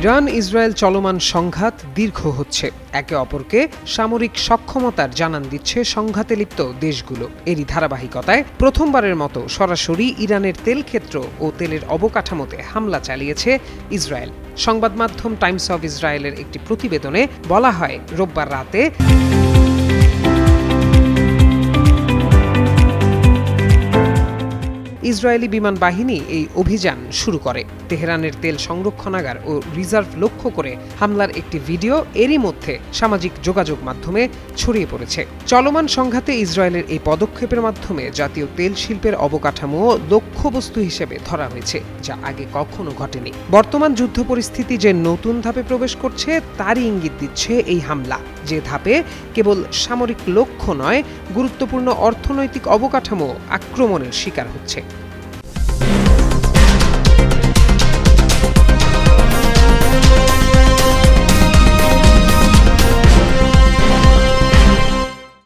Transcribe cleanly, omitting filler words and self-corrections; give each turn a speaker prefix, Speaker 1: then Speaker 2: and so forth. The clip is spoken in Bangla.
Speaker 1: ইরান ইসরায়েল চলমান সংঘাত দীর্ঘ হচ্ছে। একে অপরকে সামরিক সক্ষমতার জানান দিচ্ছে সংঘাতে লিপ্ত দেশগুলো। এরই ধারাবাহিকতায় প্রথমবারের মতো সরাসরি ইরানের তেল ক্ষেত্র ও তেলের অবকাঠামোতে হামলা চালিয়েছে ইসরায়েল। সংবাদ মাধ্যম টাইমস অব ইসরায়েলের একটি প্রতিবেদনে বলা হয়, রোববার রাতে ইসরায়েলি বিমান বাহিনী এই অভিযান শুরু করে। তেহরানের তেল সংরক্ষণাগার ও রিজার্ভ লক্ষ্য করে হামলার একটি ভিডিও এরই মধ্যে সামাজিক যোগাযোগ মাধ্যমে ছড়িয়ে পড়েছে। চলমান সংঘাতে ইসরায়েলের এই পদক্ষেপের মাধ্যমে জাতীয় তেল শিল্পের অবকাঠামো লক্ষ্যবস্তু হিসেবে ধরা হয়েছে, যা আগে কখনো ঘটেনি। বর্তমান যুদ্ধ পরিস্থিতি যে নতুন ধাপে প্রবেশ করছে তারই ইঙ্গিত দিচ্ছে এই হামলা, যে ধাপে কেবল সামরিক লক্ষ্য নয়, গুরুত্বপূর্ণ অর্থনৈতিক অবকাঠামো আক্রমণের শিকার হচ্ছে।